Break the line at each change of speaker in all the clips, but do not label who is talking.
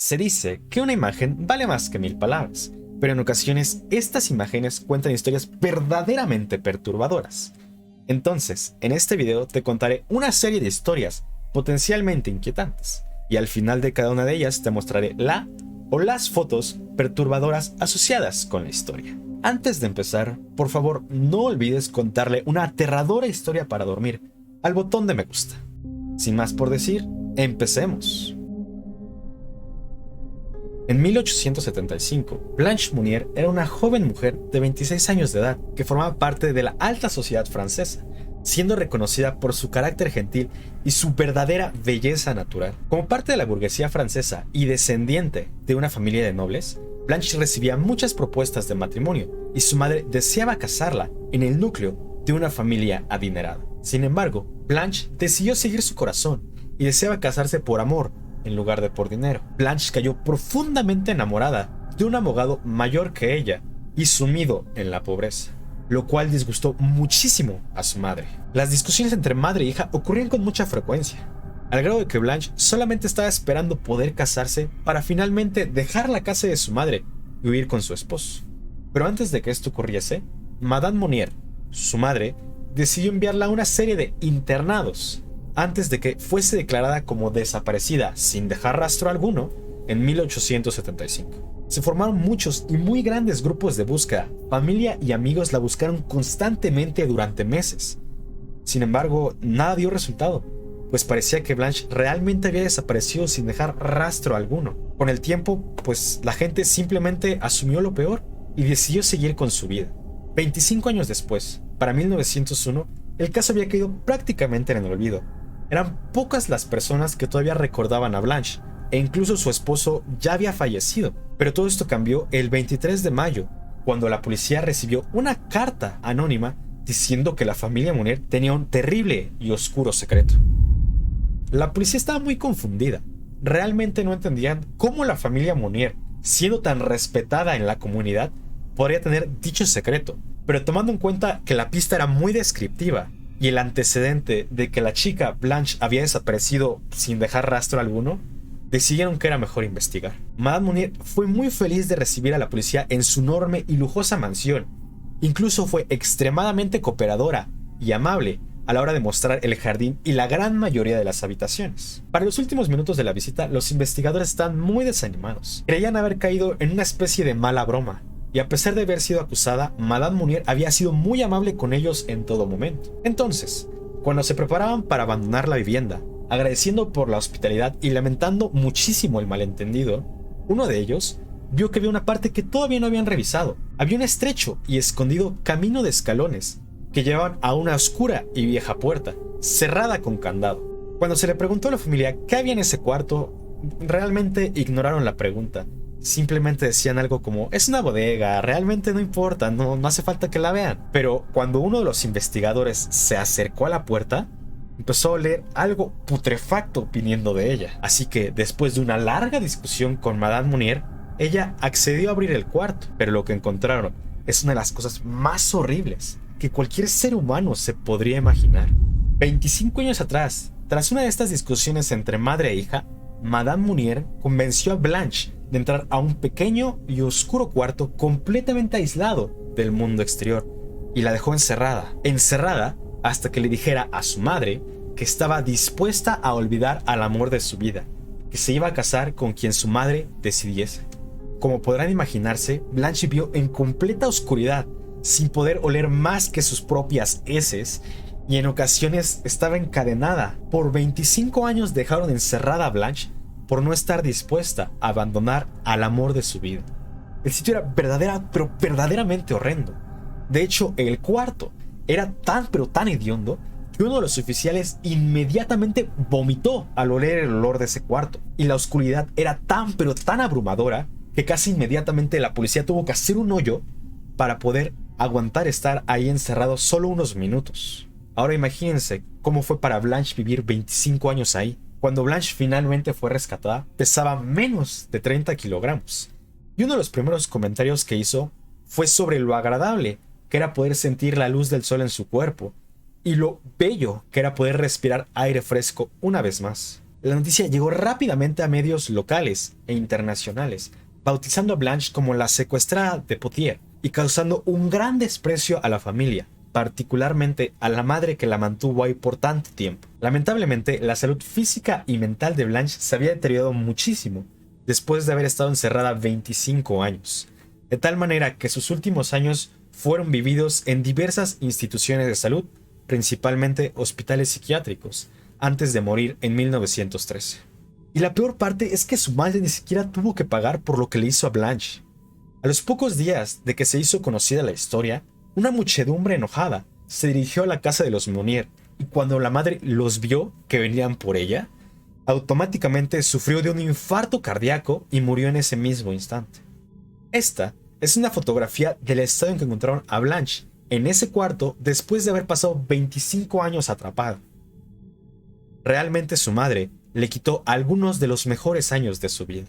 Se dice que una imagen vale más que 1000 palabras, pero en ocasiones estas imágenes cuentan historias verdaderamente perturbadoras. Entonces, en este video te contaré una serie de historias potencialmente inquietantes, y al final de cada una de ellas te mostraré la o las fotos perturbadoras asociadas con la historia. Antes de empezar, por favor no olvides contarle una aterradora historia para dormir al botón de me gusta. Sin más por decir, empecemos. En 1875, Blanche Monnier era una joven mujer de 26 años de edad que formaba parte de la alta sociedad francesa, siendo reconocida por su carácter gentil y su verdadera belleza natural. Como parte de la burguesía francesa y descendiente de una familia de nobles, Blanche recibía muchas propuestas de matrimonio y su madre deseaba casarla en el núcleo de una familia adinerada. Sin embargo, Blanche decidió seguir su corazón y deseaba casarse por amor en lugar de por dinero. Blanche cayó profundamente enamorada de un abogado mayor que ella y sumido en la pobreza, lo cual disgustó muchísimo a su madre. Las discusiones entre madre e hija ocurrían con mucha frecuencia, al grado de que Blanche solamente estaba esperando poder casarse para finalmente dejar la casa de su madre y huir con su esposo. Pero antes de que esto ocurriese, Madame Monnier, su madre, decidió enviarla a una serie de internados antes de que fuese declarada como desaparecida sin dejar rastro alguno en 1875. Se formaron muchos y muy grandes grupos de búsqueda. Familia y amigos la buscaron constantemente durante meses. Sin embargo, nada dio resultado, pues parecía que Blanche realmente había desaparecido sin dejar rastro alguno. Con el tiempo, pues la gente simplemente asumió lo peor y decidió seguir con su vida. 25 años después, para 1901, el caso había caído prácticamente en el olvido. Eran pocas las personas que todavía recordaban a Blanche, e incluso su esposo ya había fallecido. Pero todo esto cambió el 23 de mayo, cuando la policía recibió una carta anónima diciendo que la familia Monnier tenía un terrible y oscuro secreto. La policía estaba muy confundida. Realmente no entendían cómo la familia Monnier, siendo tan respetada en la comunidad, podría tener dicho secreto. Pero tomando en cuenta que la pista era muy descriptiva y el antecedente de que la chica Blanche había desaparecido sin dejar rastro alguno, decidieron que era mejor investigar. Madame Monnier fue muy feliz de recibir a la policía en su enorme y lujosa mansión. Incluso fue extremadamente cooperadora y amable a la hora de mostrar el jardín y la gran mayoría de las habitaciones. Para los últimos minutos de la visita, los investigadores estaban muy desanimados. Creían haber caído en una especie de mala broma, y a pesar de haber sido acusada, Madame Monnier había sido muy amable con ellos en todo momento. Entonces, cuando se preparaban para abandonar la vivienda, agradeciendo por la hospitalidad y lamentando muchísimo el malentendido, uno de ellos vio que había una parte que todavía no habían revisado. Había un estrecho y escondido camino de escalones que llevaban a una oscura y vieja puerta, cerrada con candado. Cuando se le preguntó a la familia qué había en ese cuarto, realmente ignoraron la pregunta. Simplemente decían algo como, es una bodega, realmente no importa, no hace falta que la vean. Pero cuando uno de los investigadores se acercó a la puerta, empezó a oler algo putrefacto viniendo de ella. Así que después de una larga discusión con Madame Monnier, ella accedió a abrir el cuarto. Pero lo que encontraron es una de las cosas más horribles que cualquier ser humano se podría imaginar. 25 años atrás, tras una de estas discusiones entre madre e hija, Madame Monnier convenció a Blanche de entrar a un pequeño y oscuro cuarto completamente aislado del mundo exterior y la dejó encerrada hasta que le dijera a su madre que estaba dispuesta a olvidar al amor de su vida, que se iba a casar con quien su madre decidiese. Como podrán imaginarse, Blanche vivió en completa oscuridad, sin poder oler más que sus propias heces, y en ocasiones estaba encadenada. Por 25 años dejaron encerrada a Blanche por no estar dispuesta a abandonar al amor de su vida. El sitio era verdaderamente horrendo. De hecho, el cuarto era tan hediondo que uno de los oficiales inmediatamente vomitó al oler el olor de ese cuarto. Y la oscuridad era tan abrumadora que casi inmediatamente la policía tuvo que hacer un hoyo para poder aguantar estar ahí encerrado solo unos minutos. Ahora imagínense cómo fue para Blanche vivir 25 años ahí. Cuando Blanche finalmente fue rescatada, pesaba menos de 30 kilogramos. Y uno de los primeros comentarios que hizo fue sobre lo agradable que era poder sentir la luz del sol en su cuerpo y lo bello que era poder respirar aire fresco una vez más. La noticia llegó rápidamente a medios locales e internacionales, bautizando a Blanche como la secuestrada de Pothier y causando un gran desprecio a la familia, particularmente a la madre que la mantuvo ahí por tanto tiempo. Lamentablemente, la salud física y mental de Blanche se había deteriorado muchísimo después de haber estado encerrada 25 años, de tal manera que sus últimos años fueron vividos en diversas instituciones de salud, principalmente hospitales psiquiátricos, antes de morir en 1913. Y la peor parte es que su madre ni siquiera tuvo que pagar por lo que le hizo a Blanche. A los pocos días de que se hizo conocida la historia, una muchedumbre enojada se dirigió a la casa de los Monnier, y cuando la madre los vio que venían por ella, automáticamente sufrió de un infarto cardíaco y murió en ese mismo instante. Esta es una fotografía del estado en que encontraron a Blanche en ese cuarto después de haber pasado 25 años atrapada. Realmente su madre le quitó algunos de los mejores años de su vida.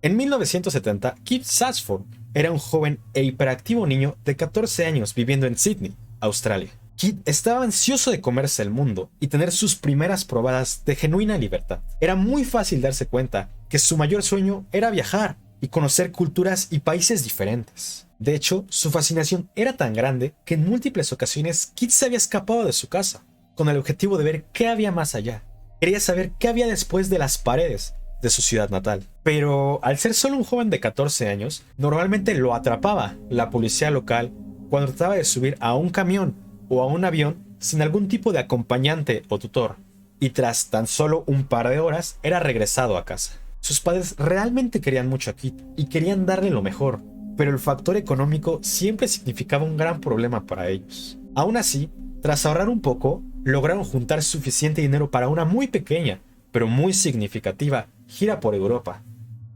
En 1970, Keith Sarsford era un joven e hiperactivo niño de 14 años viviendo en Sydney, Australia. Keith estaba ansioso de comerse el mundo y tener sus primeras probadas de genuina libertad. Era muy fácil darse cuenta que su mayor sueño era viajar y conocer culturas y países diferentes. De hecho, su fascinación era tan grande que en múltiples ocasiones Keith se había escapado de su casa, con el objetivo de ver qué había más allá. Quería saber qué había después de las paredes de su ciudad natal. Pero al ser solo un joven de 14 años, normalmente lo atrapaba la policía local cuando trataba de subir a un camión o a un avión sin algún tipo de acompañante o tutor, y tras tan solo un par de horas era regresado a casa. Sus padres realmente querían mucho a Keith y querían darle lo mejor, pero el factor económico siempre significaba un gran problema para ellos. Aún así, tras ahorrar un poco, lograron juntar suficiente dinero para una muy pequeña, pero muy significativa, gira por Europa,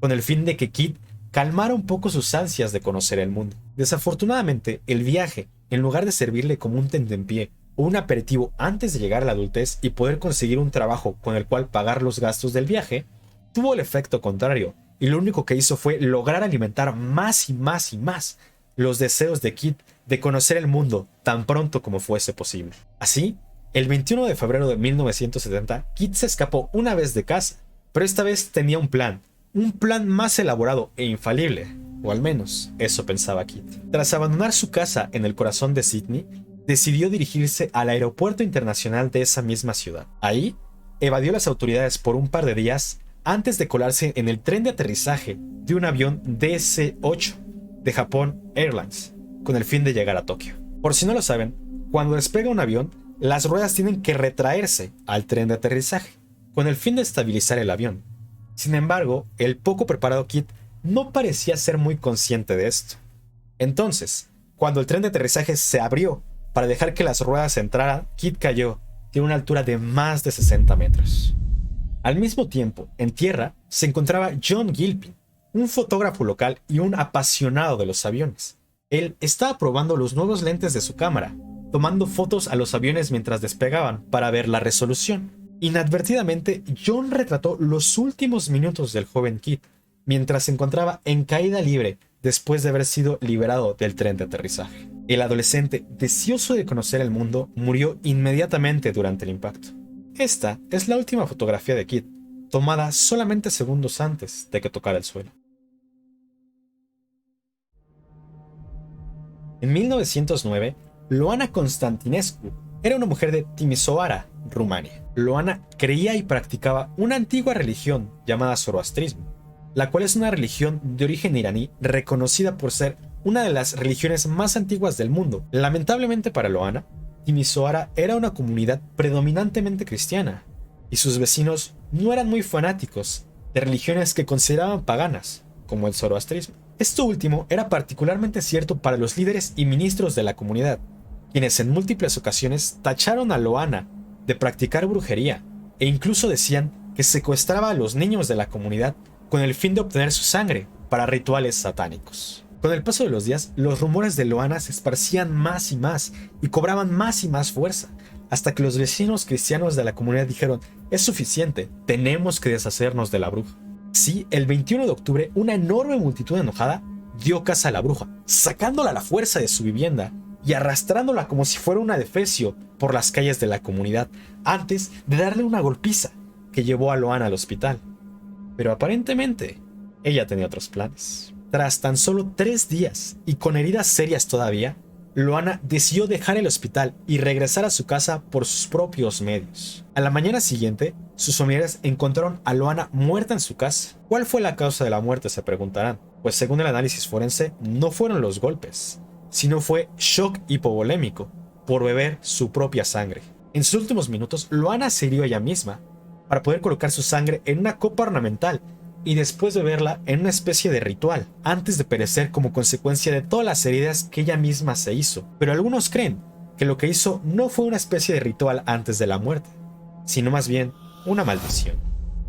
con el fin de que Keith calmara un poco sus ansias de conocer el mundo. Desafortunadamente, el viaje, en lugar de servirle como un tentempié o un aperitivo antes de llegar a la adultez y poder conseguir un trabajo con el cual pagar los gastos del viaje, tuvo el efecto contrario, y lo único que hizo fue lograr alimentar más y más y más los deseos de Keith de conocer el mundo tan pronto como fuese posible. Así, el 21 de febrero de 1970, Keith se escapó una vez de casa, pero esta vez tenía un plan más elaborado e infalible, o al menos eso pensaba Keith. Tras abandonar su casa en el corazón de Sydney, decidió dirigirse al aeropuerto internacional de esa misma ciudad. Ahí, evadió las autoridades por un par de días antes de colarse en el tren de aterrizaje de un avión DC-8 de Japan Airlines, con el fin de llegar a Tokio. Por si no lo saben, cuando despega un avión, las ruedas tienen que retraerse al tren de aterrizaje, con el fin de estabilizar el avión. Sin embargo, el poco preparado Keith no parecía ser muy consciente de esto. Entonces, cuando el tren de aterrizaje se abrió para dejar que las ruedas entraran, Keith cayó de una altura de más de 60 metros. Al mismo tiempo, en tierra, se encontraba John Gilpin, un fotógrafo local y un apasionado de los aviones. Él estaba probando los nuevos lentes de su cámara, tomando fotos a los aviones mientras despegaban para ver la resolución. Inadvertidamente, John retrató los últimos minutos del joven Keith, mientras se encontraba en caída libre después de haber sido liberado del tren de aterrizaje. El adolescente, deseoso de conocer el mundo, murió inmediatamente durante el impacto. Esta es la última fotografía de Keith, tomada solamente segundos antes de que tocara el suelo. En 1909, Ioana Constantinescu era una mujer de Timișoara, Rumania. Ioana creía y practicaba una antigua religión llamada zoroastrismo, la cual es una religión de origen iraní reconocida por ser una de las religiones más antiguas del mundo. Lamentablemente para Ioana, Timișoara era una comunidad predominantemente cristiana, y sus vecinos no eran muy fanáticos de religiones que consideraban paganas, como el zoroastrismo. Esto último era particularmente cierto para los líderes y ministros de la comunidad, quienes en múltiples ocasiones tacharon a Ioana de practicar brujería, e incluso decían que secuestraba a los niños de la comunidad con el fin de obtener su sangre para rituales satánicos. Con el paso de los días, los rumores de Ioana se esparcían más y cobraban más y más fuerza, hasta que los vecinos cristianos de la comunidad dijeron: es suficiente, tenemos que deshacernos de la bruja. Sí, el 21 de octubre, una enorme multitud enojada dio caza a la bruja, sacándola a la fuerza de su vivienda y arrastrándola como si fuera un adefesio por las calles de la comunidad, antes de darle una golpiza que llevó a Loana al hospital. Pero aparentemente, ella tenía otros planes. Tras tan solo 3 días y con heridas serias todavía, Loana decidió dejar el hospital y regresar a su casa por sus propios medios. A la mañana siguiente, sus familiares encontraron a Loana muerta en su casa. ¿Cuál fue la causa de la muerte?, se preguntarán. Pues según el análisis forense, no fueron los golpes, sino fue shock hipovolémico por beber su propia sangre. En sus últimos minutos, Loana se hirió ella misma para poder colocar su sangre en una copa ornamental y después beberla en una especie de ritual, antes de perecer como consecuencia de todas las heridas que ella misma se hizo. Pero algunos creen que lo que hizo no fue una especie de ritual antes de la muerte, sino más bien una maldición.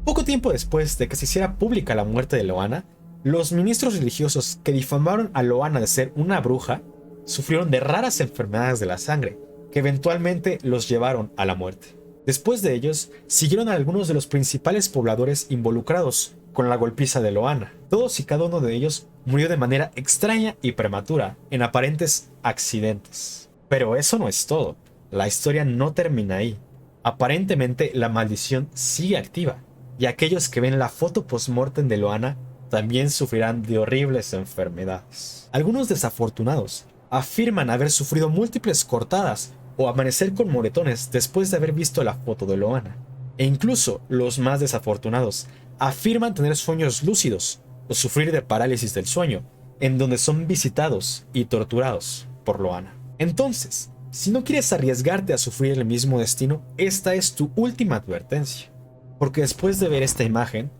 Poco tiempo después de que se hiciera pública la muerte de Loana, los ministros religiosos que difamaron a Loana de ser una bruja sufrieron de raras enfermedades de la sangre, que eventualmente los llevaron a la muerte. Después de ellos, siguieron a algunos de los principales pobladores involucrados con la golpiza de Loana. Todos y cada uno de ellos murió de manera extraña y prematura, en aparentes accidentes. Pero eso no es todo. La historia no termina ahí. Aparentemente la maldición sigue activa, y aquellos que ven la foto post-mortem de Loana también sufrirán de horribles enfermedades. Algunos desafortunados afirman haber sufrido múltiples cortadas o amanecer con moretones después de haber visto la foto de Loana. E incluso los más desafortunados afirman tener sueños lúcidos o sufrir de parálisis del sueño, en donde son visitados y torturados por Loana. Entonces, si no quieres arriesgarte a sufrir el mismo destino, esta es tu última advertencia, porque después de ver esta imagen,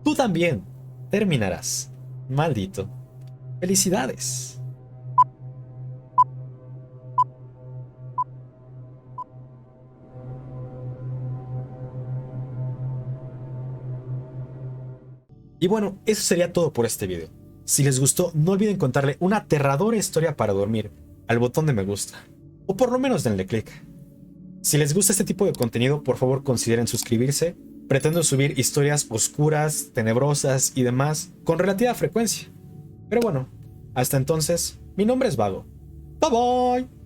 tú también terminarás maldito. ¡Felicidades! Y bueno, eso sería todo por este video. Si les gustó, no olviden contarle una aterradora historia para dormir al botón de me gusta, o por lo menos denle click. Si les gusta este tipo de contenido, por favor consideren suscribirse. Pretendo subir historias oscuras, tenebrosas y demás con relativa frecuencia. Pero bueno, hasta entonces, mi nombre es Vago. Bye bye.